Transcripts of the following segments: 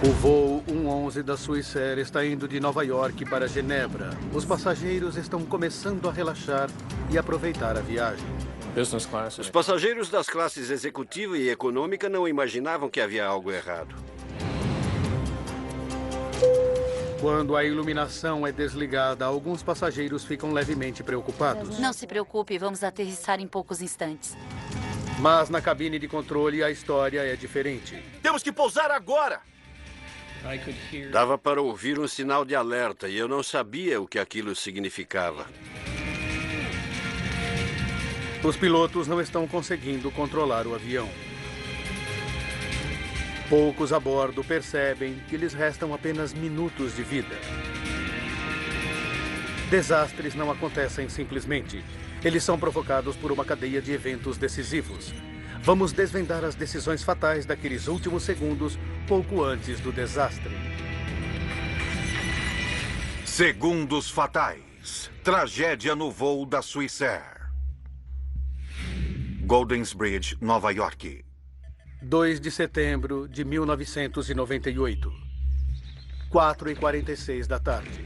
O voo 111 da Swissair está indo de Nova York para Genebra. Os passageiros estão começando a relaxar e aproveitar a viagem. Os passageiros das classes executiva e econômica não imaginavam que havia algo errado. Quando a iluminação é desligada, alguns passageiros ficam levemente preocupados. Não se preocupe, vamos aterrissar em poucos instantes. Mas na cabine de controle a história é diferente. Temos que pousar agora! Dava para ouvir um sinal de alerta e eu não sabia o que aquilo significava. Os pilotos não estão conseguindo controlar o avião. Poucos a bordo percebem que lhes restam apenas minutos de vida. Desastres não acontecem simplesmente. Eles são provocados por uma cadeia de eventos decisivos. Vamos desvendar as decisões fatais daqueles últimos segundos, pouco antes do desastre. Segundos fatais. Tragédia no voo da Swissair. Goldensbridge, Nova York. 2 de setembro de 1998. 4h46 da tarde.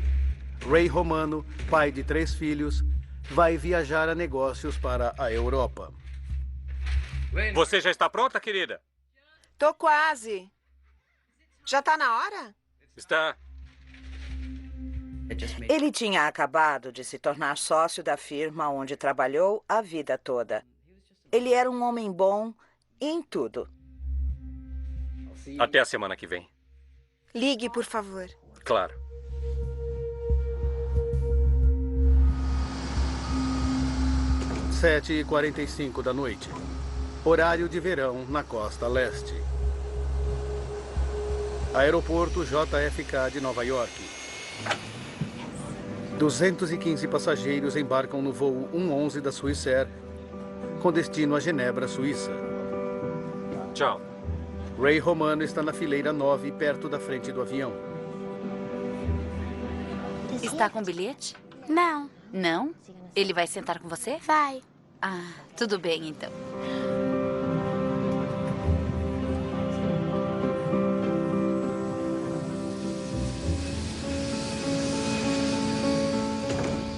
Ray Romano, pai de 3 filhos, vai viajar a negócios para a Europa. Você já está pronta, querida? Tô quase. Já tá na hora? Está. Ele tinha acabado de se tornar sócio da firma onde trabalhou a vida toda. Ele era um homem bom em tudo. Até a semana que vem. Ligue, por favor. Claro. Sete e 45 da noite. Horário de verão na costa leste. Aeroporto JFK de Nova York. 215 passageiros embarcam no voo 111 da Swissair, com destino a Genebra, Suíça. Tchau. Ray Romano está na fileira 9, perto da frente do avião. Está com bilhete? Não, Não? Ele vai sentar com você? vai. Ah, tudo bem então.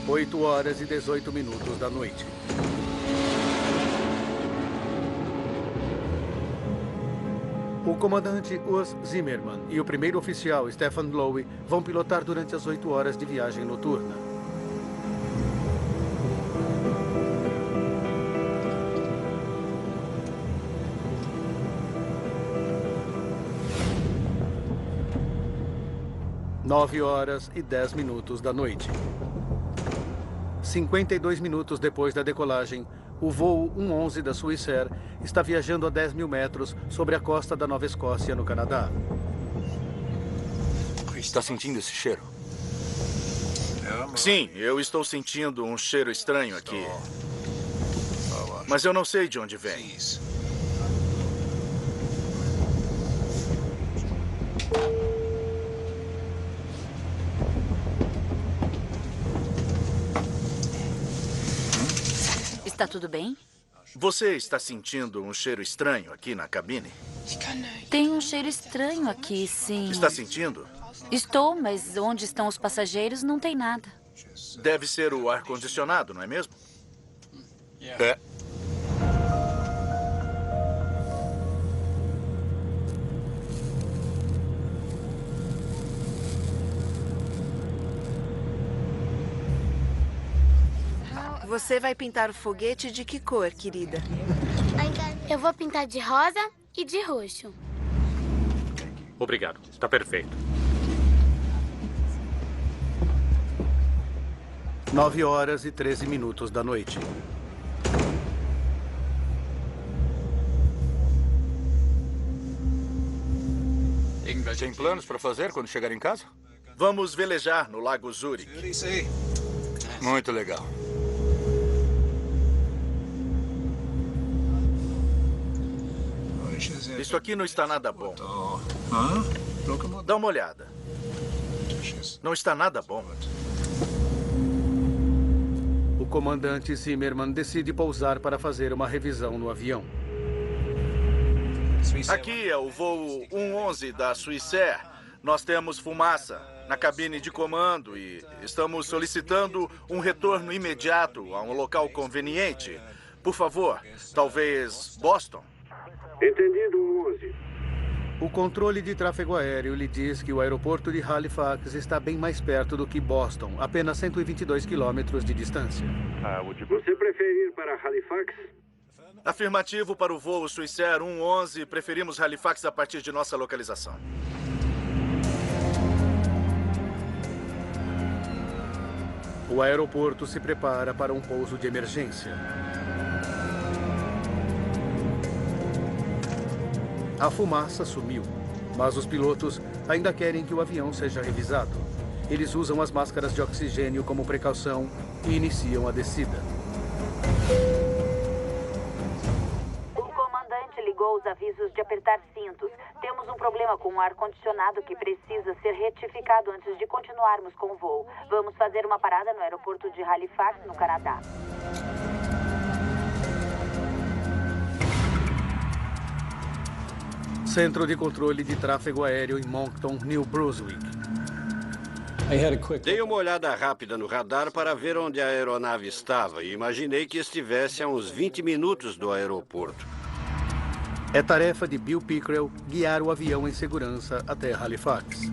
Oito horas e 18 minutos da noite. O comandante Urs Zimmermann e o primeiro oficial Stefan Lowe vão pilotar durante as 8 horas de viagem noturna. Nove horas e 10 minutos da noite. 52 minutos depois da decolagem, o voo 111 da Swissair está viajando a 10 mil metros sobre a costa da Nova Escócia, no Canadá. Está sentindo esse cheiro? Sim, eu estou sentindo um cheiro estranho aqui. Mas eu não sei de onde vem. Está tudo bem? Você está sentindo um cheiro estranho aqui na cabine? Tem um cheiro estranho aqui, sim. Está sentindo? Estou, mas onde estão os passageiros não tem nada. Deve ser o ar-condicionado, não é mesmo? É. Você vai pintar o foguete de que cor, querida? Eu vou pintar de rosa e de roxo. Obrigado. Está perfeito. 9 horas e 13 minutos da noite. Tem planos para fazer quando chegar em casa? Vamos velejar no Lago Zurich. Muito legal. Isso aqui não está nada bom. Dá uma olhada. Não está nada bom. O comandante Zimmermann decide pousar para fazer uma revisão no avião. Aqui é o voo 111 da Swissair. Nós temos fumaça na cabine de comando e estamos solicitando um retorno imediato a um local conveniente. Por favor, talvez Boston? Entendido, 11. O controle de tráfego aéreo lhe diz que o aeroporto de Halifax está bem mais perto do que Boston, apenas 122 quilômetros de distância. Você prefere ir para Halifax? Afirmativo para o voo Swissair 111. Preferimos Halifax a partir de nossa localização. O aeroporto se prepara para um pouso de emergência. A fumaça sumiu, mas os pilotos ainda querem que o avião seja revisado. Eles usam as máscaras de oxigênio como precaução e iniciam a descida. O comandante ligou os avisos de apertar cintos. Temos um problema com o ar-condicionado que precisa ser retificado antes de continuarmos com o voo. Vamos fazer uma parada no aeroporto de Halifax, no Canadá. Centro de controle de tráfego aéreo em Moncton, New Brunswick. Dei uma olhada rápida no radar para ver onde a aeronave estava e imaginei que estivesse a uns 20 minutos do aeroporto. É tarefa de Bill Pickrell guiar o avião em segurança até Halifax.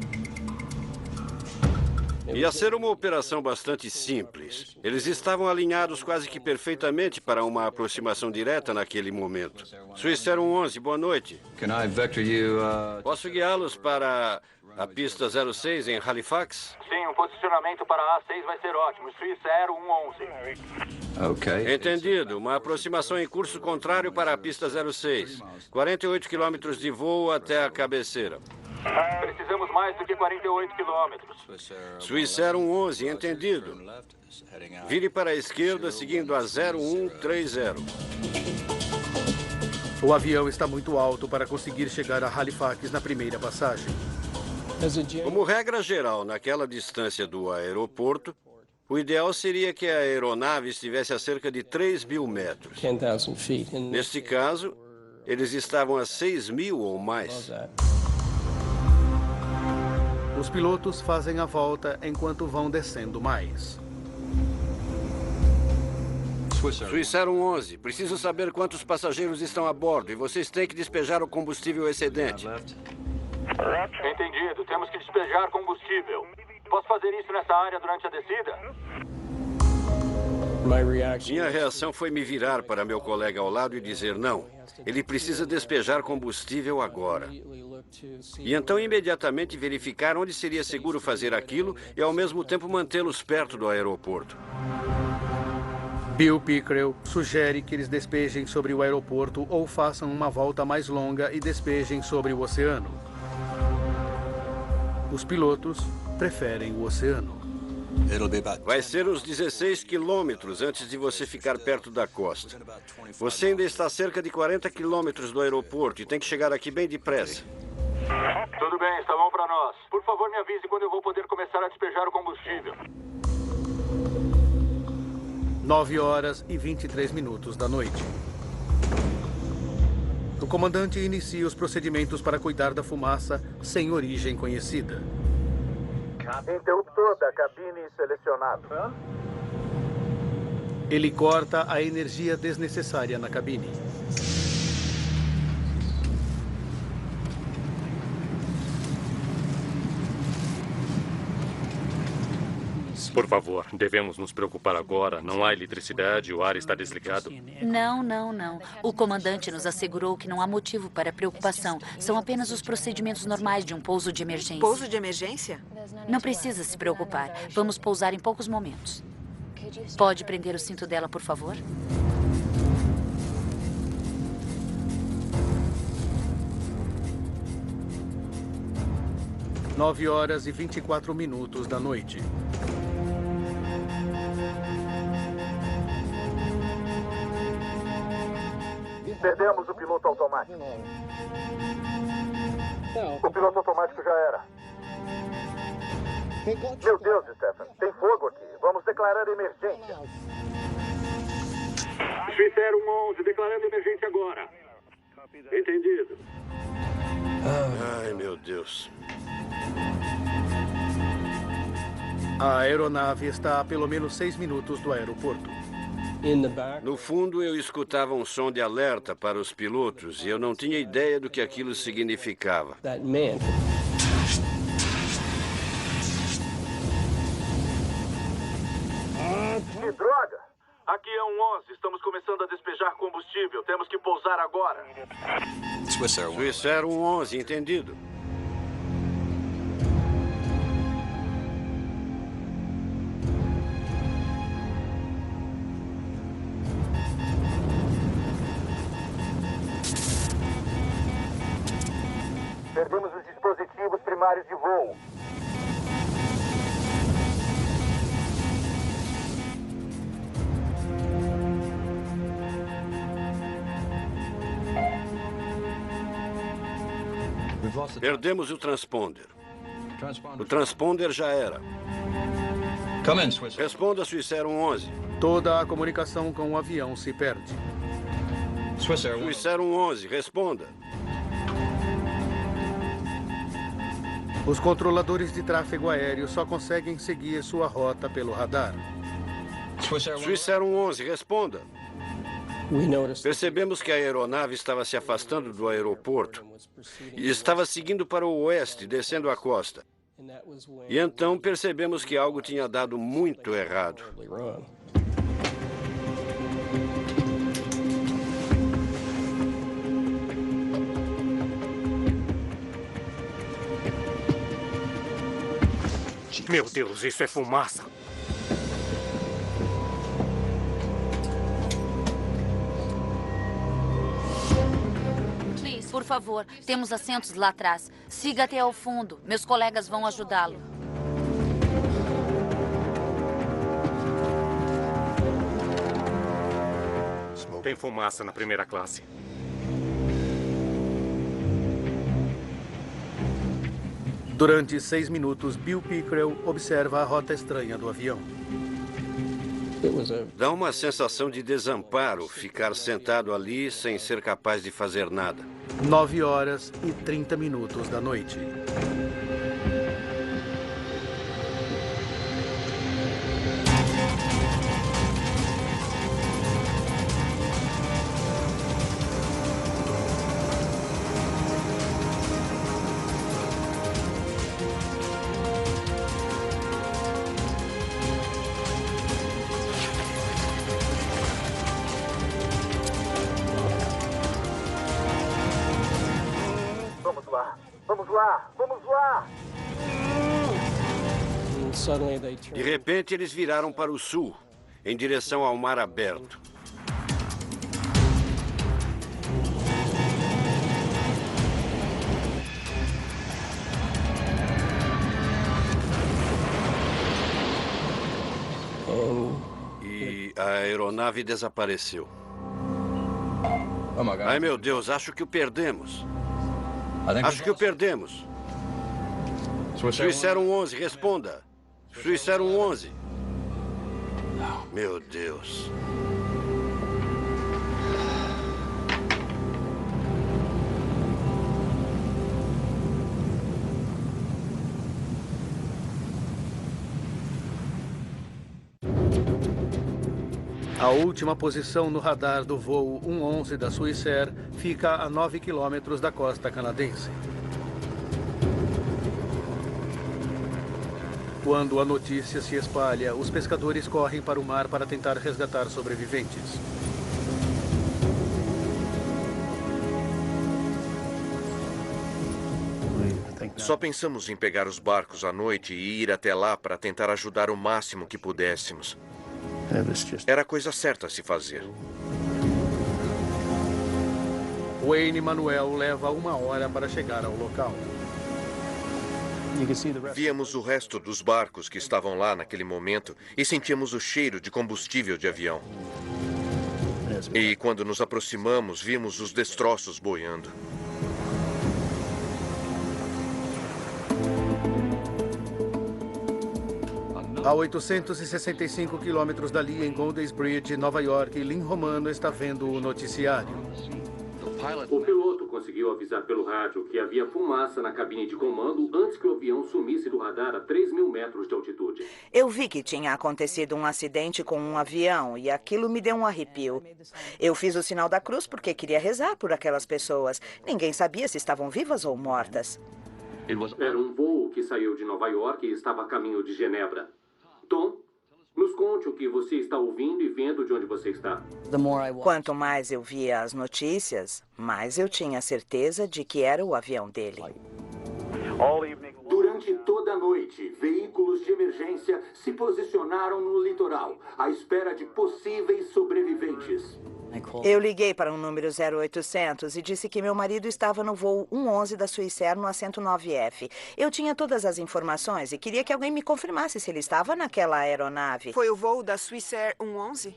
Ia ser uma operação bastante simples. Eles estavam alinhados quase que perfeitamente para uma aproximação direta naquele momento. Swissair 111, boa noite. Posso guiá-los para a pista 06 em Halifax? Sim, um posicionamento para a A6 vai ser ótimo. Swissair 111. Ok. Entendido. Uma aproximação em curso contrário para a pista 06. 48 quilômetros de voo até a cabeceira. Precisamos mais do que 48 quilômetros. Swissair 111, entendido. Vire para a esquerda seguindo a 0130. O avião está muito alto para conseguir chegar a Halifax na primeira passagem. Como regra geral, naquela distância do aeroporto, o ideal seria que a aeronave estivesse a cerca de 3.000 metros. Neste caso, eles estavam a 6.000 ou mais. Os pilotos fazem a volta enquanto vão descendo mais. Swissair 111, preciso saber quantos passageiros estão a bordo e vocês têm que despejar o combustível excedente. Entendido. Temos que despejar combustível. Posso fazer isso nessa área durante a descida? Minha reação foi me virar para meu colega ao lado e dizer não. Ele precisa despejar combustível agora. E então imediatamente verificar onde seria seguro fazer aquilo e ao mesmo tempo mantê-los perto do aeroporto. Bill Pickrell sugere que eles despejem sobre o aeroporto ou façam uma volta mais longa e despejem sobre o oceano. Os pilotos preferem o oceano. Vai ser uns 16 quilômetros antes de você ficar perto da costa. Você ainda está a cerca de 40 quilômetros do aeroporto e tem que chegar aqui bem depressa. Tudo bem, está bom para nós. Por favor, me avise quando eu vou poder começar a despejar o combustível. 9h23 da noite. O comandante inicia os procedimentos para cuidar da fumaça sem origem conhecida. Interruptor da cabine selecionado. Ele corta a energia desnecessária na cabine. Por favor, devemos nos preocupar agora. Não há eletricidade, o ar está desligado. Não. O comandante nos assegurou que não há motivo para preocupação. São apenas os procedimentos normais de um pouso de emergência. Pouso de emergência? Não precisa se preocupar. Vamos pousar em poucos momentos. Pode prender o cinto dela, por favor? Nove horas e 24 minutos da noite. Perdemos o piloto automático. O piloto automático já era. Meu Deus, Stephen, tem fogo aqui. Vamos declarar emergência. Swissair 111, declarando emergência agora. Entendido. Ai, meu Deus. A aeronave está a pelo menos 6 minutos do aeroporto. No fundo, eu escutava um som de alerta para os pilotos e eu não tinha ideia do que aquilo significava. Que droga! Aqui é um 11. Estamos começando a despejar combustível. Temos que pousar agora. Swissair 11, entendido. Perdemos os dispositivos primários de voo. Perdemos o transponder. O transponder já era. Responda, Swissair 11. Toda a comunicação com o avião se perde. Swissair 11, responda. Os controladores de tráfego aéreo só conseguem seguir sua rota pelo radar. Swissair 11, responda. Percebemos que a aeronave estava se afastando do aeroporto e estava seguindo para o oeste, descendo a costa. E então percebemos que algo tinha dado muito errado. Meu Deus, isso é fumaça. Por favor, temos assentos lá atrás. Siga até ao fundo. Meus colegas vão ajudá-lo. Tem fumaça na primeira classe. Durante 6 minutos, Bill Pickrell observa a rota estranha do avião. Dá uma sensação de desamparo ficar sentado ali sem ser capaz de fazer nada. 9 horas e 30 minutos da noite. Vamos lá! De repente, eles viraram para o sul, em direção ao mar aberto. E a aeronave desapareceu. Ai, meu Deus, acho que o perdemos. Acho que o perdemos. Swissair 11, responda. Swissair 11. Meu Deus. A última posição no radar do voo 111 da Swissair fica a 9 quilômetros da costa canadense. Quando a notícia se espalha, os pescadores correm para o mar para tentar resgatar sobreviventes. Só pensamos em pegar os barcos à noite e ir até lá para tentar ajudar o máximo que pudéssemos. Era a coisa certa a se fazer. Wayne Manuel leva 1 hora para chegar ao local. Víamos o resto dos barcos que estavam lá naquele momento e sentíamos o cheiro de combustível de avião. E quando nos aproximamos, vimos os destroços boiando. A 865 quilômetros dali, em Golden Bridge, Nova York, Lynn Romano está vendo o noticiário. O piloto conseguiu avisar pelo rádio que havia fumaça na cabine de comando antes que o avião sumisse do radar a 3.000 metros de altitude. Eu vi que tinha acontecido um acidente com um avião e aquilo me deu um arrepio. Eu fiz o sinal da cruz porque queria rezar por aquelas pessoas. Ninguém sabia se estavam vivas ou mortas. Era um voo que saiu de Nova York e estava a caminho de Genebra. Tom, nos conte o que você está ouvindo e vendo de onde você está. Quanto mais eu via as notícias, mais eu tinha certeza de que era o avião dele. Durante toda a noite, veículos de emergência se posicionaram no litoral, à espera de possíveis sobreviventes. Eu liguei para um número 0800 e disse que meu marido estava no voo 111 da Swissair no assento 9F. Eu tinha todas as informações e queria que alguém me confirmasse se ele estava naquela aeronave. Foi o voo da Swissair 111?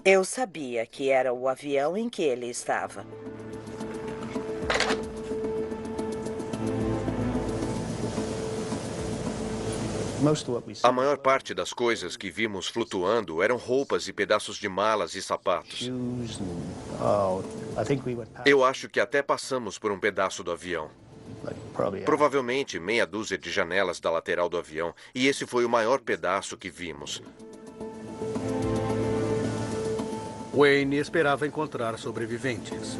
Eu sabia que era o avião em que ele estava. A maior parte das coisas que vimos flutuando eram roupas e pedaços de malas e sapatos. Eu acho que até passamos por um pedaço do avião. Provavelmente meia dúzia de janelas da lateral do avião, e esse foi o maior pedaço que vimos. Wayne esperava encontrar sobreviventes.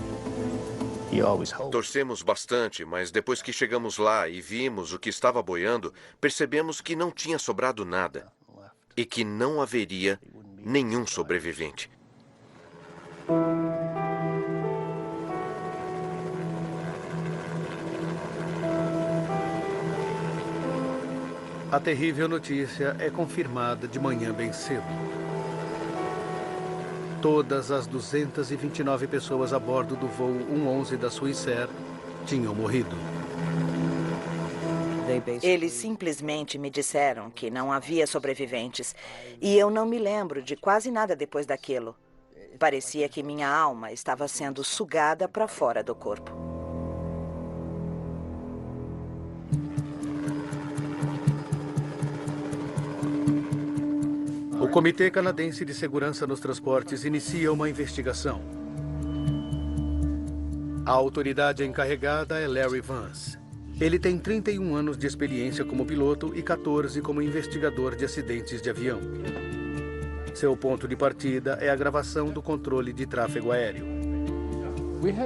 Torcemos bastante, mas depois que chegamos lá e vimos o que estava boiando, percebemos que não tinha sobrado nada e que não haveria nenhum sobrevivente. A terrível notícia é confirmada de manhã bem cedo. Todas as 229 pessoas a bordo do voo 111 da Swissair tinham morrido. Eles simplesmente me disseram que não havia sobreviventes. E eu não me lembro de quase nada depois daquilo. Parecia que minha alma estava sendo sugada para fora do corpo. O Comitê Canadense de Segurança nos Transportes inicia uma investigação. A autoridade encarregada é Larry Vance. Ele tem 31 anos de experiência como piloto e 14 como investigador de acidentes de avião. Seu ponto de partida é a gravação do controle de tráfego aéreo.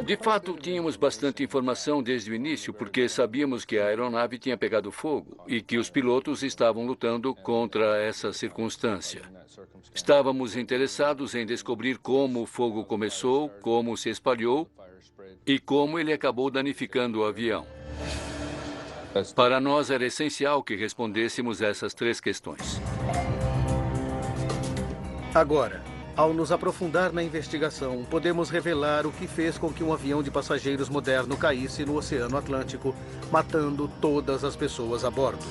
De fato, tínhamos bastante informação desde o início, porque sabíamos que a aeronave tinha pegado fogo e que os pilotos estavam lutando contra essa circunstância. Estávamos interessados em descobrir como o fogo começou, como se espalhou e como ele acabou danificando o avião. Para nós era essencial que respondêssemos essas 3 questões. Agora, ao nos aprofundar na investigação, podemos revelar o que fez com que um avião de passageiros moderno caísse no Oceano Atlântico, matando todas as pessoas a bordo.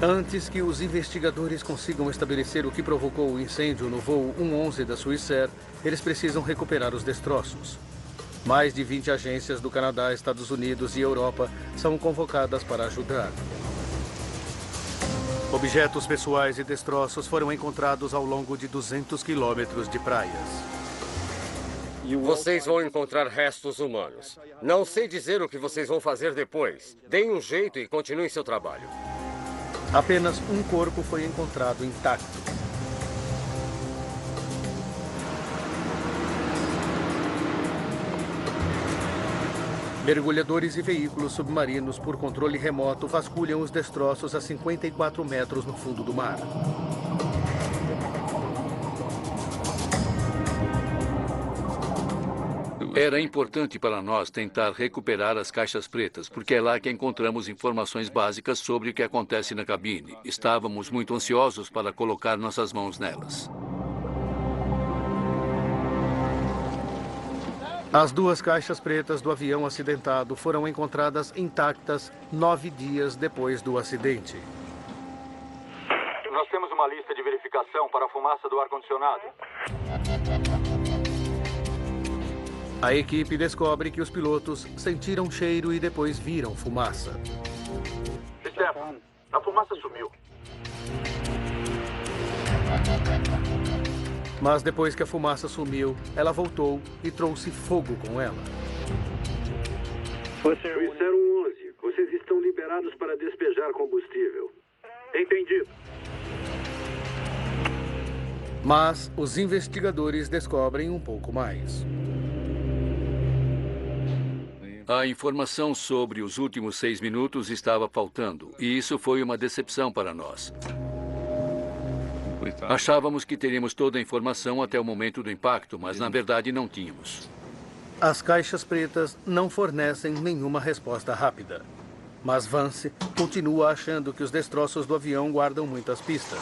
Antes que os investigadores consigam estabelecer o que provocou o incêndio no voo 111 da Swissair, eles precisam recuperar os destroços. Mais de 20 agências do Canadá, Estados Unidos e Europa são convocadas para ajudar. Objetos pessoais e destroços foram encontrados ao longo de 200 quilômetros de praias. Vocês vão encontrar restos humanos. Não sei dizer o que vocês vão fazer depois. Deem um jeito e continuem seu trabalho. Apenas um corpo foi encontrado intacto. Mergulhadores e veículos submarinos por controle remoto vasculham os destroços a 54 metros no fundo do mar. Era importante para nós tentar recuperar as caixas pretas, porque é lá que encontramos informações básicas sobre o que acontece na cabine. Estávamos muito ansiosos para colocar nossas mãos nelas. As 2 caixas pretas do avião acidentado foram encontradas intactas 9 dias depois do acidente. Nós temos uma lista de verificação para a fumaça do ar-condicionado. A equipe descobre que os pilotos sentiram cheiro e depois viram fumaça. Stefan, a fumaça sumiu. Mas depois que a fumaça sumiu, ela voltou e trouxe fogo com ela. Suícer 111, vocês estão liberados para despejar combustível. Entendido. Mas os investigadores descobrem um pouco mais. A informação sobre os últimos 6 minutos estava faltando, e isso foi uma decepção para nós. Achávamos que teríamos toda a informação até o momento do impacto, mas na verdade não tínhamos. As caixas pretas não fornecem nenhuma resposta rápida. Mas Vance continua achando que os destroços do avião guardam muitas pistas.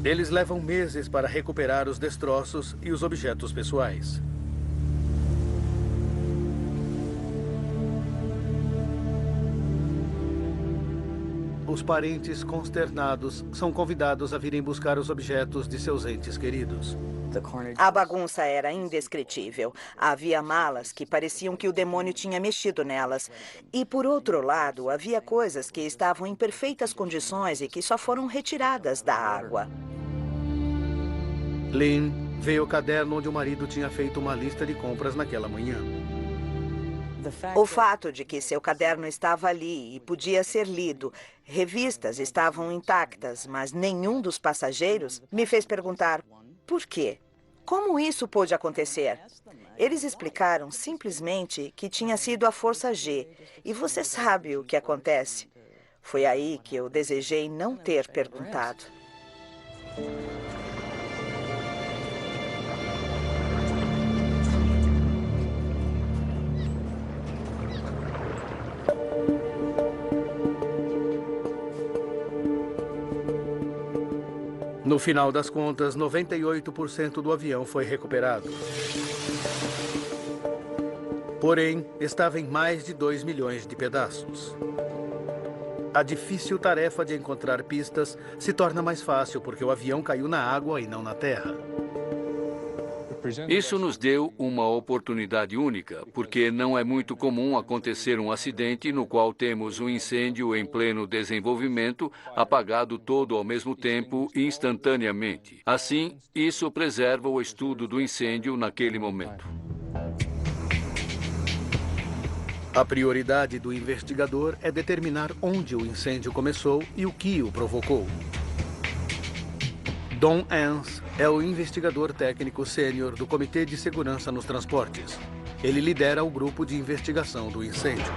Eles levam meses para recuperar os destroços e os objetos pessoais. Os parentes consternados são convidados a virem buscar os objetos de seus entes queridos. A bagunça era indescritível. Havia malas que pareciam que o demônio tinha mexido nelas. E, por outro lado, havia coisas que estavam em perfeitas condições e que só foram retiradas da água. Lynn vê o caderno onde o marido tinha feito uma lista de compras naquela manhã. O fato de que seu caderno estava ali e podia ser lido, revistas estavam intactas, mas nenhum dos passageiros, me fez perguntar por quê? Como isso pôde acontecer? Eles explicaram simplesmente que tinha sido a Força G. E você sabe o que acontece. Foi aí que eu desejei não ter perguntado. No final das contas, 98% do avião foi recuperado. Porém, estava em mais de 2 milhões de pedaços. A difícil tarefa de encontrar pistas se torna mais fácil porque o avião caiu na água e não na terra. Isso nos deu uma oportunidade única, porque não é muito comum acontecer um acidente no qual temos um incêndio em pleno desenvolvimento, apagado todo ao mesmo tempo, instantaneamente. Assim, isso preserva o estudo do incêndio naquele momento. A prioridade do investigador é determinar onde o incêndio começou e o que o provocou. Don Ans é o investigador técnico sênior do Comitê de Segurança nos Transportes. Ele lidera o grupo de investigação do incêndio.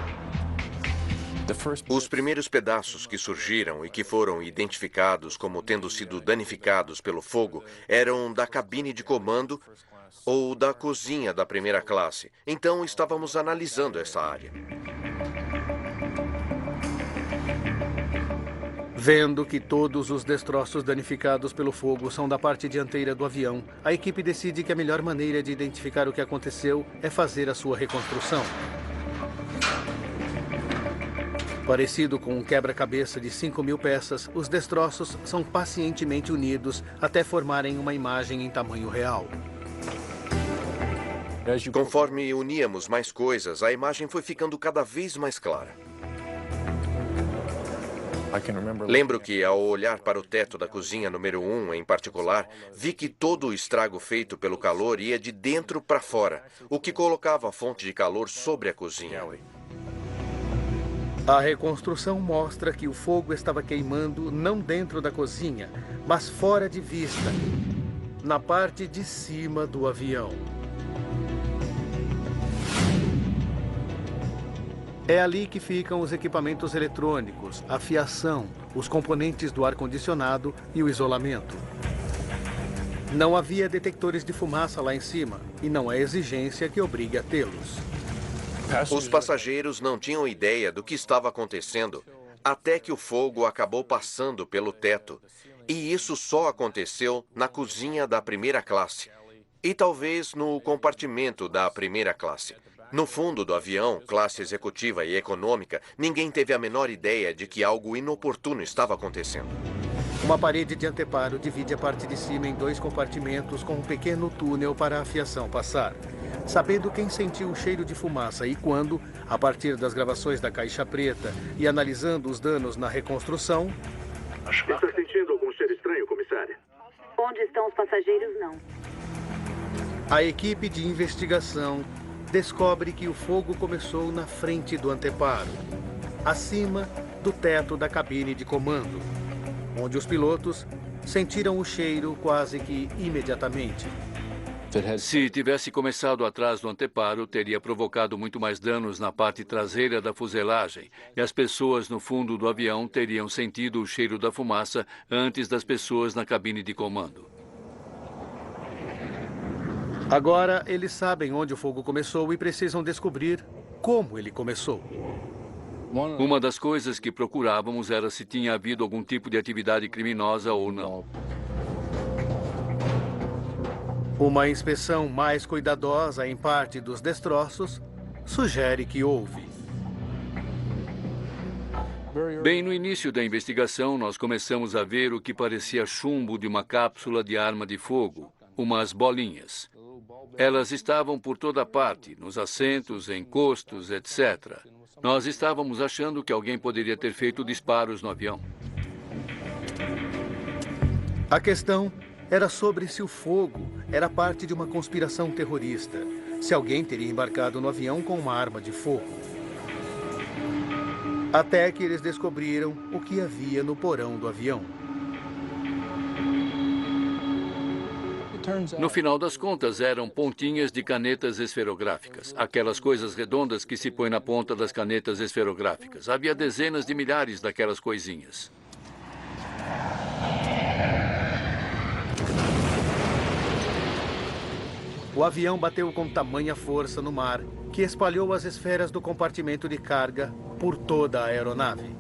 Os primeiros pedaços que surgiram e que foram identificados como tendo sido danificados pelo fogo eram da cabine de comando ou da cozinha da primeira classe. Então, estávamos analisando essa área. Vendo que todos os destroços danificados pelo fogo são da parte dianteira do avião, a equipe decide que a melhor maneira de identificar o que aconteceu é fazer a sua reconstrução. Parecido com um quebra-cabeça de 5.000 peças, os destroços são pacientemente unidos até formarem uma imagem em tamanho real. Conforme uníamos mais coisas, a imagem foi ficando cada vez mais clara. Lembro que, ao olhar para o teto da cozinha número 1, em particular, vi que todo o estrago feito pelo calor ia de dentro para fora, o que colocava a fonte de calor sobre a cozinha. A reconstrução mostra que o fogo estava queimando não dentro da cozinha, mas fora de vista, na parte de cima do avião. É ali que ficam os equipamentos eletrônicos, a fiação, os componentes do ar-condicionado e o isolamento. Não havia detectores de fumaça lá em cima e não há exigência que obrigue a tê-los. Os passageiros não tinham ideia do que estava acontecendo até que o fogo acabou passando pelo teto. E isso só aconteceu na cozinha da primeira classe e talvez no compartimento da primeira classe. No fundo do avião, classe executiva e econômica, ninguém teve a menor ideia de que algo inoportuno estava acontecendo. Uma parede de anteparo divide a parte de cima em 2 compartimentos com um pequeno túnel para a fiação passar. Sabendo quem sentiu o cheiro de fumaça e quando, a partir das gravações da caixa preta e analisando os danos na reconstrução... Está sentindo algum cheiro estranho, comissária? Onde estão os passageiros, não. A equipe de investigação descobre que o fogo começou na frente do anteparo, acima do teto da cabine de comando, onde os pilotos sentiram o cheiro quase que imediatamente. Se tivesse começado atrás do anteparo, teria provocado muito mais danos na parte traseira da fuselagem e as pessoas no fundo do avião teriam sentido o cheiro da fumaça antes das pessoas na cabine de comando. Agora, eles sabem onde o fogo começou e precisam descobrir como ele começou. Uma das coisas que procurávamos era se tinha havido algum tipo de atividade criminosa ou não. Uma inspeção mais cuidadosa em parte dos destroços sugere que houve. Bem no início da investigação, nós começamos a ver o que parecia chumbo de uma cápsula de arma de fogo, umas bolinhas. Elas estavam por toda parte, nos assentos, encostos, etc. Nós estávamos achando que alguém poderia ter feito disparos no avião. A questão era sobre se o fogo era parte de uma conspiração terrorista, se alguém teria embarcado no avião com uma arma de fogo. Até que eles descobriram o que havia no porão do avião. No final das contas, eram pontinhas de canetas esferográficas, aquelas coisas redondas que se põem na ponta das canetas esferográficas. Havia dezenas de milhares daquelas coisinhas. O avião bateu com tamanha força no mar que espalhou as esferas do compartimento de carga por toda a aeronave.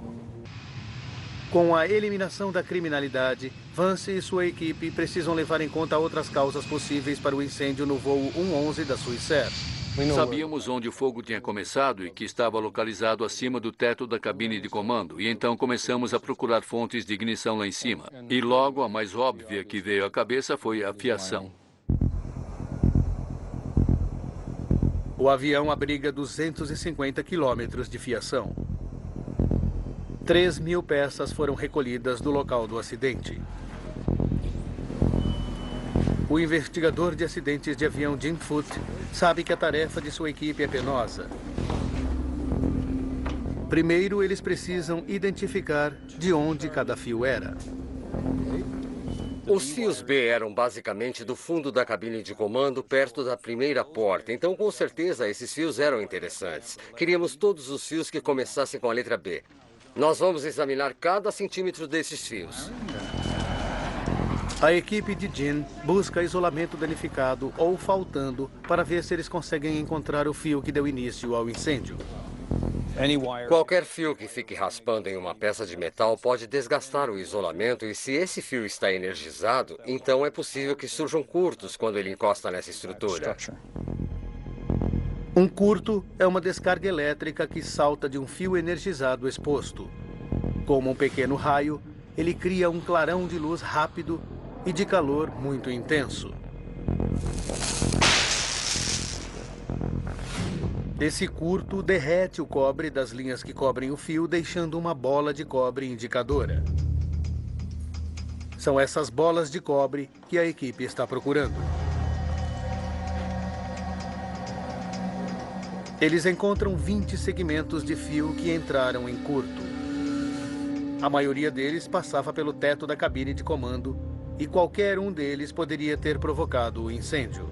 Com a eliminação da criminalidade, Vance e sua equipe precisam levar em conta outras causas possíveis para o incêndio no voo 111 da Swissair. Sabíamos onde o fogo tinha começado e que estava localizado acima do teto da cabine de comando, e então começamos a procurar fontes de ignição lá em cima. E logo a mais óbvia que veio à cabeça foi a fiação. O avião abriga 250 quilômetros de fiação. 3.000 peças foram recolhidas do local do acidente. O investigador de acidentes de avião Jim Foote sabe que a tarefa de sua equipe é penosa. Primeiro, eles precisam identificar de onde cada fio era. Os fios B eram basicamente do fundo da cabine de comando, perto da primeira porta. Então, com certeza, esses fios eram interessantes. Queríamos todos os fios que começassem com a letra B. Nós vamos examinar cada centímetro desses fios. A equipe de Jim busca isolamento danificado ou faltando para ver se eles conseguem encontrar o fio que deu início ao incêndio. Qualquer fio que fique raspando em uma peça de metal pode desgastar o isolamento e se esse fio está energizado, então é possível que surjam curtos quando ele encosta nessa estrutura. Um curto é uma descarga elétrica que salta de um fio energizado exposto. Como um pequeno raio, ele cria um clarão de luz rápido e de calor muito intenso. Esse curto derrete o cobre das linhas que cobrem o fio, deixando uma bola de cobre indicadora. São essas bolas de cobre que a equipe está procurando. Eles encontram 20 segmentos de fio que entraram em curto. A maioria deles passava pelo teto da cabine de comando e qualquer um deles poderia ter provocado o incêndio.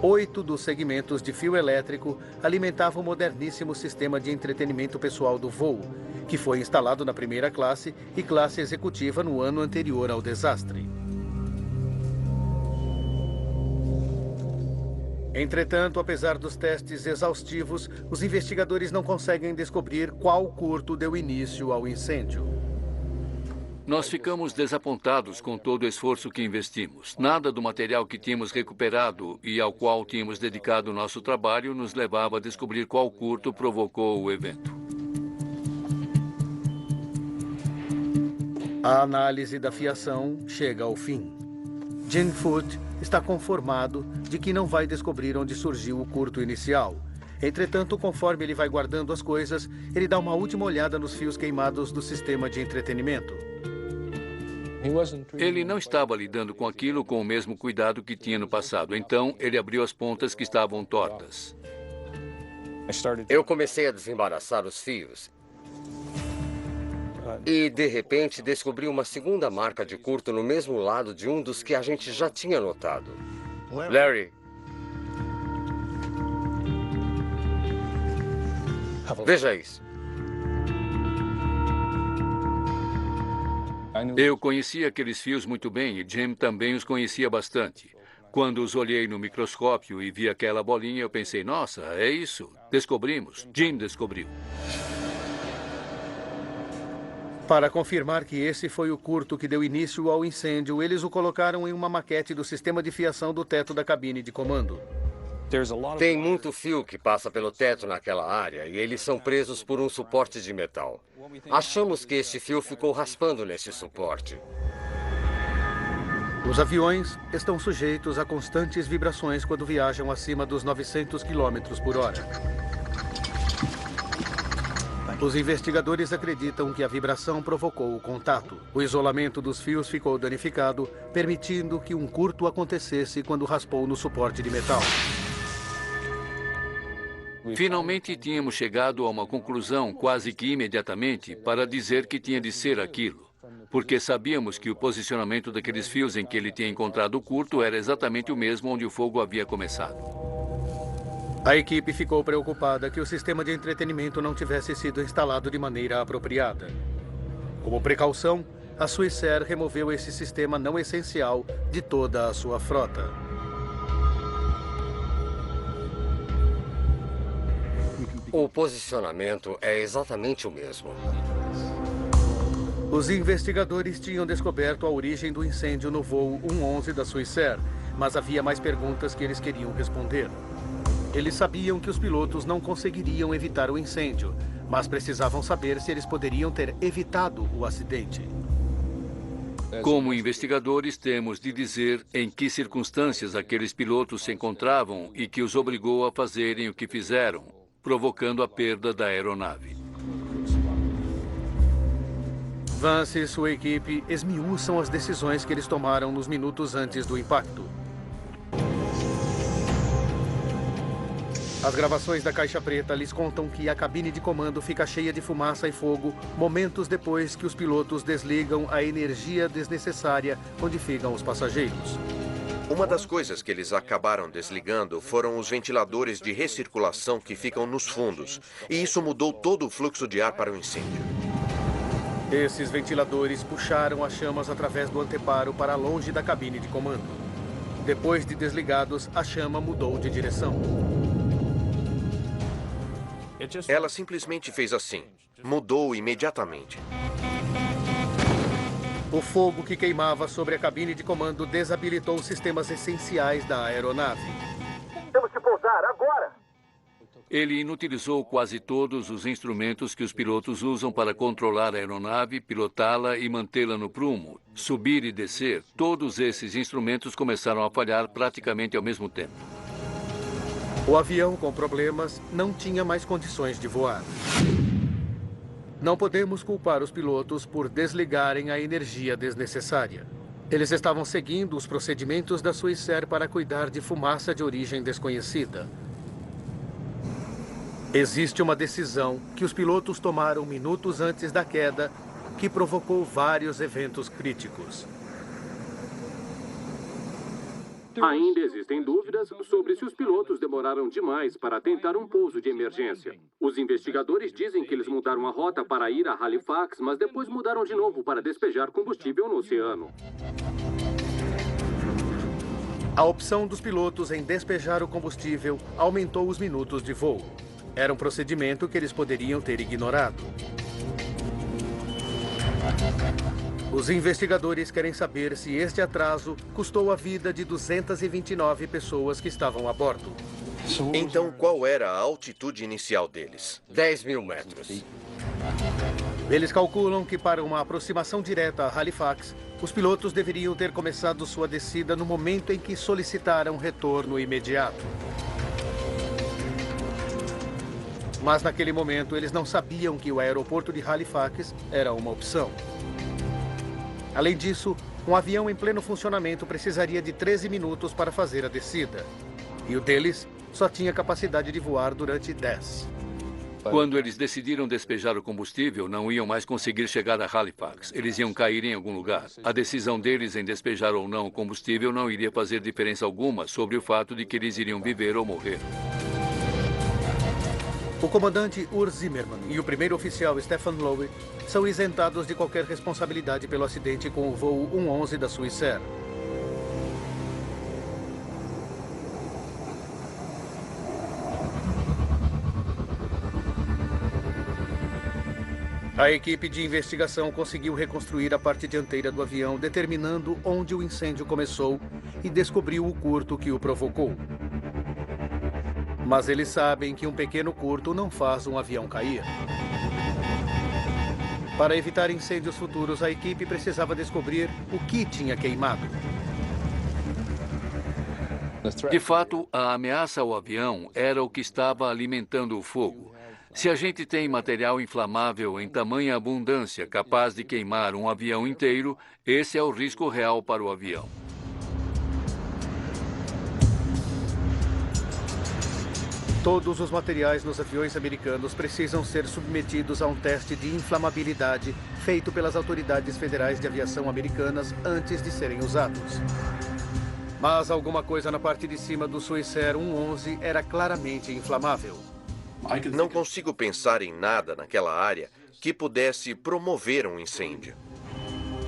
8 dos segmentos de fio elétrico alimentavam o moderníssimo sistema de entretenimento pessoal do voo, que foi instalado na primeira classe e classe executiva no ano anterior ao desastre. Entretanto, apesar dos testes exaustivos, os investigadores não conseguem descobrir qual curto deu início ao incêndio. Nós ficamos desapontados com todo o esforço que investimos. Nada do material que tínhamos recuperado e ao qual tínhamos dedicado nosso trabalho nos levava a descobrir qual curto provocou o evento. A análise da fiação chega ao fim. Jim Foote está conformado de que não vai descobrir onde surgiu o curto inicial. Entretanto, conforme ele vai guardando as coisas, ele dá uma última olhada nos fios queimados do sistema de entretenimento. Ele não estava lidando com aquilo com o mesmo cuidado que tinha no passado. Então, ele abriu as pontas que estavam tortas. Eu comecei a desembaraçar os fios. E, de repente, descobri uma segunda marca de curto no mesmo lado de um dos que a gente já tinha notado. Larry. Veja isso. Eu conhecia aqueles fios muito bem e Jim também os conhecia bastante. Quando os olhei no microscópio e vi aquela bolinha, eu pensei, nossa, é isso. Descobrimos. Jim descobriu. Para confirmar que esse foi o curto que deu início ao incêndio, eles o colocaram em uma maquete do sistema de fiação do teto da cabine de comando. Tem muito fio que passa pelo teto naquela área e eles são presos por um suporte de metal. Achamos que este fio ficou raspando nesse suporte. Os aviões estão sujeitos a constantes vibrações quando viajam acima dos 900 km por hora. Os investigadores acreditam que a vibração provocou o contato. O isolamento dos fios ficou danificado, permitindo que um curto acontecesse quando raspou no suporte de metal. Finalmente tínhamos chegado a uma conclusão quase que imediatamente para dizer que tinha de ser aquilo. Porque sabíamos que o posicionamento daqueles fios em que ele tinha encontrado o curto era exatamente o mesmo onde o fogo havia começado. A equipe ficou preocupada que o sistema de entretenimento não tivesse sido instalado de maneira apropriada. Como precaução, a Swissair removeu esse sistema não essencial de toda a sua frota. O posicionamento é exatamente o mesmo. Os investigadores tinham descoberto a origem do incêndio no voo 111 da Swissair, mas havia mais perguntas que eles queriam responder. Eles sabiam que os pilotos não conseguiriam evitar o incêndio, mas precisavam saber se eles poderiam ter evitado o acidente. Como investigadores, temos de dizer em que circunstâncias aqueles pilotos se encontravam e que os obrigou a fazerem o que fizeram, provocando a perda da aeronave. Vance e sua equipe esmiuçam as decisões que eles tomaram nos minutos antes do impacto. As gravações da caixa preta lhes contam que a cabine de comando fica cheia de fumaça e fogo momentos depois que os pilotos desligam a energia desnecessária onde ficam os passageiros. Uma das coisas que eles acabaram desligando foram os ventiladores de recirculação que ficam nos fundos, e isso mudou todo o fluxo de ar para o incêndio. Esses ventiladores puxaram as chamas através do anteparo para longe da cabine de comando. Depois de desligados, a chama mudou de direção. Ela simplesmente fez assim. Mudou imediatamente. O fogo que queimava sobre a cabine de comando desabilitou os sistemas essenciais da aeronave. Temos que pousar agora! Ele inutilizou quase todos os instrumentos que os pilotos usam para controlar a aeronave, pilotá-la e mantê-la no prumo. Subir e descer, todos esses instrumentos começaram a falhar praticamente ao mesmo tempo. O avião, com problemas, não tinha mais condições de voar. Não podemos culpar os pilotos por desligarem a energia desnecessária. Eles estavam seguindo os procedimentos da Swissair para cuidar de fumaça de origem desconhecida. Existe uma decisão que os pilotos tomaram minutos antes da queda que provocou vários eventos críticos. Ainda existem dúvidas sobre se os pilotos demoraram demais para tentar um pouso de emergência. Os investigadores dizem que eles mudaram a rota para ir a Halifax, mas depois mudaram de novo para despejar combustível no oceano. A opção dos pilotos em despejar o combustível aumentou os minutos de voo. Era um procedimento que eles poderiam ter ignorado. Os investigadores querem saber se este atraso custou a vida de 229 pessoas que estavam a bordo. Então, qual era a altitude inicial deles? 10.000 metros. Eles calculam que para uma aproximação direta a Halifax, os pilotos deveriam ter começado sua descida no momento em que solicitaram retorno imediato. Mas naquele momento, eles não sabiam que o aeroporto de Halifax era uma opção. Além disso, um avião em pleno funcionamento precisaria de 13 minutos para fazer a descida. E o deles só tinha capacidade de voar durante 10. Quando eles decidiram despejar o combustível, não iam mais conseguir chegar a Halifax. Eles iam cair em algum lugar. A decisão deles em despejar ou não o combustível não iria fazer diferença alguma sobre o fato de que eles iriam viver ou morrer. O comandante Ur Zimmerman e o primeiro oficial Stefan Lowe são isentados de qualquer responsabilidade pelo acidente com o voo 111 da Swissair. A equipe de investigação conseguiu reconstruir a parte dianteira do avião, determinando onde o incêndio começou e descobriu o curto que o provocou. Mas eles sabem que um pequeno curto não faz um avião cair. Para evitar incêndios futuros, a equipe precisava descobrir o que tinha queimado. De fato, a ameaça ao avião era o que estava alimentando o fogo. Se a gente tem material inflamável em tamanha abundância capaz de queimar um avião inteiro, esse é o risco real para o avião. Todos os materiais nos aviões americanos precisam ser submetidos a um teste de inflamabilidade feito pelas autoridades federais de aviação americanas antes de serem usados. Mas alguma coisa na parte de cima do Swissair 111 era claramente inflamável. Não consigo pensar em nada naquela área que pudesse promover um incêndio.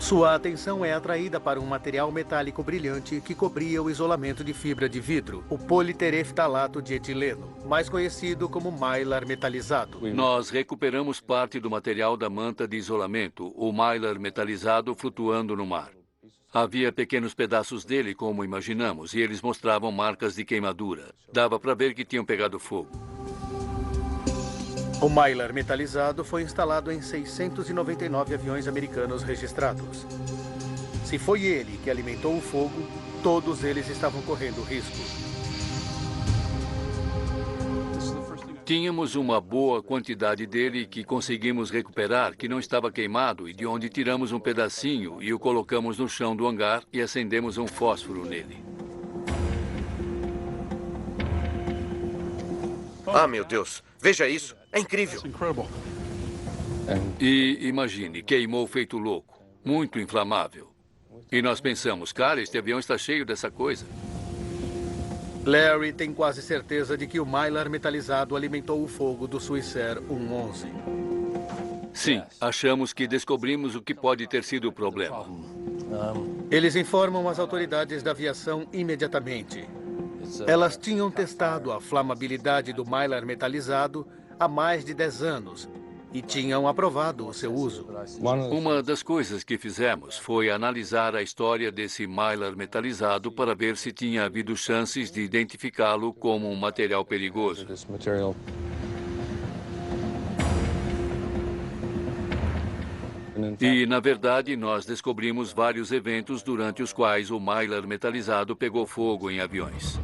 Sua atenção é atraída para um material metálico brilhante que cobria o isolamento de fibra de vidro, o politereftalato de etileno, mais conhecido como mylar metalizado. Nós recuperamos parte do material da manta de isolamento, o mylar metalizado flutuando no mar. Havia pequenos pedaços dele, como imaginamos, e eles mostravam marcas de queimadura. Dava para ver que tinham pegado fogo. O mylar metalizado foi instalado em 699 aviões americanos registrados. Se foi ele que alimentou o fogo, todos eles estavam correndo risco. Tínhamos uma boa quantidade dele que conseguimos recuperar, que não estava queimado, e de onde tiramos um pedacinho e o colocamos no chão do hangar e acendemos um fósforo nele. Ah, meu Deus! Veja isso! É incrível! E imagine, queimou feito louco. Muito inflamável. E nós pensamos, cara, este avião está cheio dessa coisa. Larry tem quase certeza de que o mylar metalizado alimentou o fogo do Swissair 111. Sim, achamos que descobrimos o que pode ter sido o problema. Eles informam as autoridades da aviação imediatamente. Elas tinham testado a flamabilidade do mylar metalizado há mais de 10 anos e tinham aprovado o seu uso. Uma das coisas que fizemos foi analisar a história desse mylar metalizado para ver se tinha havido chances de identificá-lo como um material perigoso. E, na verdade, nós descobrimos vários eventos durante os quais o mylar metalizado pegou fogo em aviões.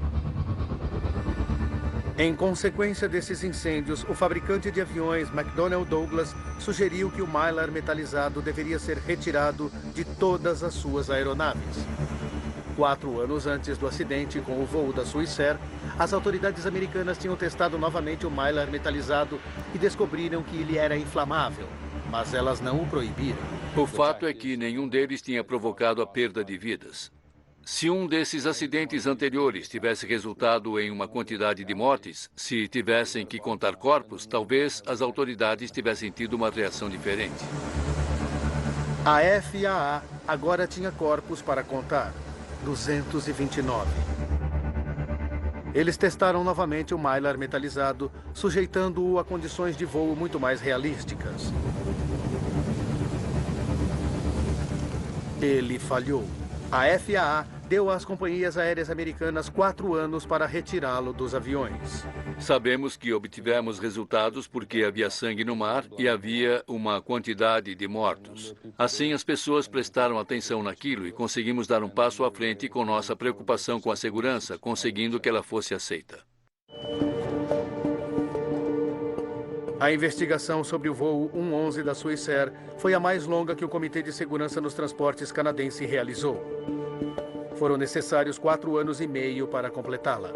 Em consequência desses incêndios, o fabricante de aviões McDonnell Douglas sugeriu que o mylar metalizado deveria ser retirado de todas as suas aeronaves. 4 anos antes do acidente com o voo da Swissair, as autoridades americanas tinham testado novamente o mylar metalizado e descobriram que ele era inflamável, mas elas não o proibiram. O fato é que nenhum deles tinha provocado a perda de vidas. Se um desses acidentes anteriores tivesse resultado em uma quantidade de mortes, se tivessem que contar corpos, talvez as autoridades tivessem tido uma reação diferente. A FAA agora tinha corpos para contar, 229. Eles testaram novamente o mylar metalizado, sujeitando-o a condições de voo muito mais realísticas. Ele falhou. A FAA deu às companhias aéreas americanas 4 anos para retirá-lo dos aviões. Sabemos que obtivemos resultados porque havia sangue no mar e havia uma quantidade de mortos. Assim, as pessoas prestaram atenção naquilo e conseguimos dar um passo à frente com nossa preocupação com a segurança, conseguindo que ela fosse aceita. A investigação sobre o voo 111 da Swissair foi a mais longa que o Comitê de Segurança nos Transportes canadense realizou. Foram necessários 4 anos e meio para completá-la.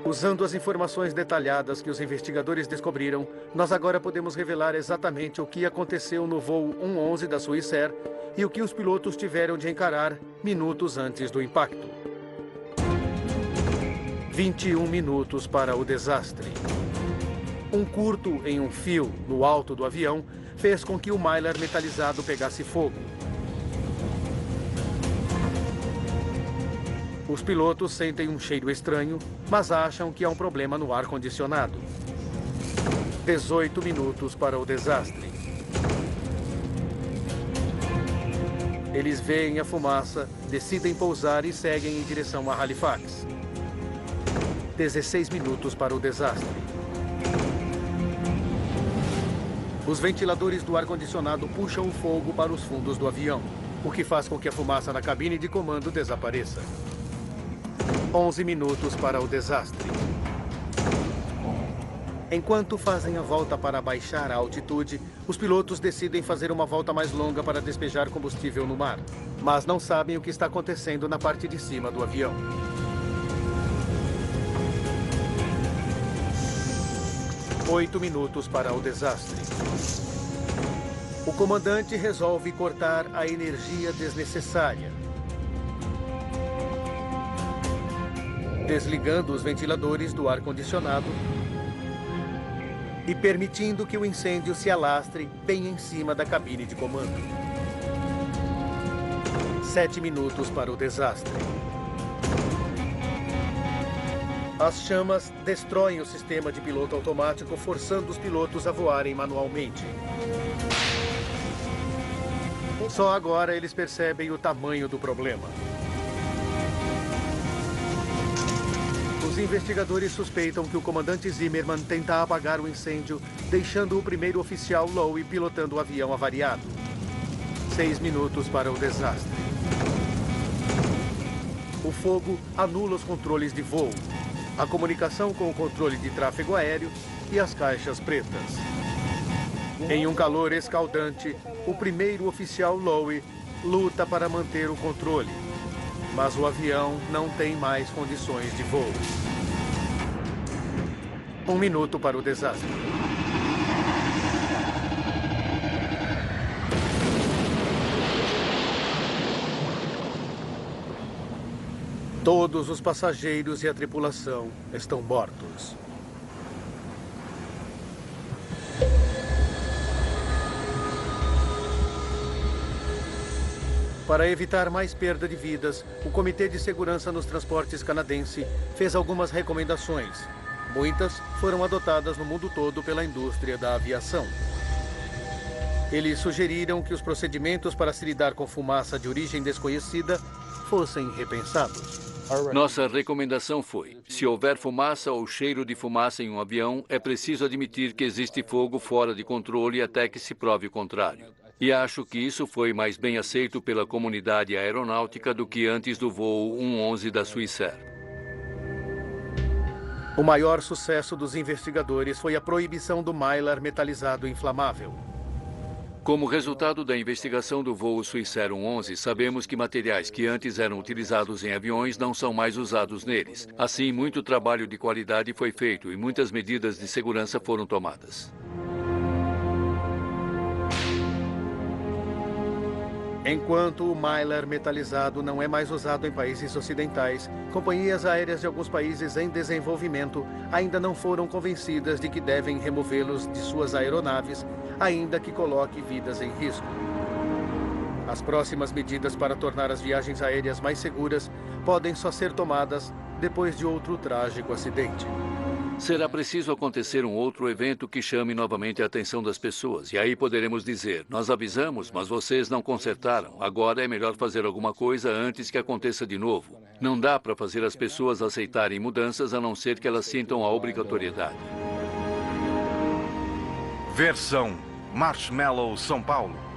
Usando as informações detalhadas que os investigadores descobriram, nós agora podemos revelar exatamente o que aconteceu no voo 111 da Swissair e o que os pilotos tiveram de encarar minutos antes do impacto. 21 minutos para o desastre. Um curto em um fio no alto do avião fez com que o Mylar metalizado pegasse fogo. Os pilotos sentem um cheiro estranho, mas acham que há um problema no ar-condicionado. 18 minutos para o desastre. Eles veem a fumaça, decidem pousar e seguem em direção a Halifax. 16 minutos para o desastre. Os ventiladores do ar-condicionado puxam o fogo para os fundos do avião, o que faz com que a fumaça na cabine de comando desapareça. 11 minutos para o desastre. Enquanto fazem a volta para baixar a altitude, os pilotos decidem fazer uma volta mais longa para despejar combustível no mar, mas não sabem o que está acontecendo na parte de cima do avião. 8 minutos para o desastre. O comandante resolve cortar a energia desnecessária, desligando os ventiladores do ar-condicionado e permitindo que o incêndio se alastre bem em cima da cabine de comando. 7 minutos para o desastre. As chamas destroem o sistema de piloto automático, forçando os pilotos a voarem manualmente. Só agora eles percebem o tamanho do problema. Os investigadores suspeitam que o comandante Zimmerman tenta apagar o incêndio, deixando o primeiro oficial Lowe pilotando o avião avariado. 6 minutos para o desastre. O fogo anula os controles de voo, a comunicação com o controle de tráfego aéreo e as caixas pretas. Em um calor escaldante, o primeiro oficial Lowe luta para manter o controle, mas o avião não tem mais condições de voo. 1 minuto para o desastre. Todos os passageiros e a tripulação estão mortos. Para evitar mais perda de vidas, o Comitê de Segurança nos Transportes canadense fez algumas recomendações. Muitas foram adotadas no mundo todo pela indústria da aviação. Eles sugeriram que os procedimentos para se lidar com fumaça de origem desconhecida fossem repensados. Nossa recomendação foi: se houver fumaça ou cheiro de fumaça em um avião, é preciso admitir que existe fogo fora de controle até que se prove o contrário. E acho que isso foi mais bem aceito pela comunidade aeronáutica do que antes do voo 111 da Swissair. O maior sucesso dos investigadores foi a proibição do Mylar metalizado inflamável. Como resultado da investigação do voo Swissair 111, sabemos que materiais que antes eram utilizados em aviões não são mais usados neles. Assim, muito trabalho de qualidade foi feito e muitas medidas de segurança foram tomadas. Enquanto o Mylar metalizado não é mais usado em países ocidentais, companhias aéreas de alguns países em desenvolvimento ainda não foram convencidas de que devem removê-los de suas aeronaves, ainda que coloque vidas em risco. As próximas medidas para tornar as viagens aéreas mais seguras podem só ser tomadas depois de outro trágico acidente. Será preciso acontecer um outro evento que chame novamente a atenção das pessoas. E aí poderemos dizer, nós avisamos, mas vocês não consertaram. Agora é melhor fazer alguma coisa antes que aconteça de novo. Não dá para fazer as pessoas aceitarem mudanças a não ser que elas sintam a obrigatoriedade. Versão Marshmallow São Paulo.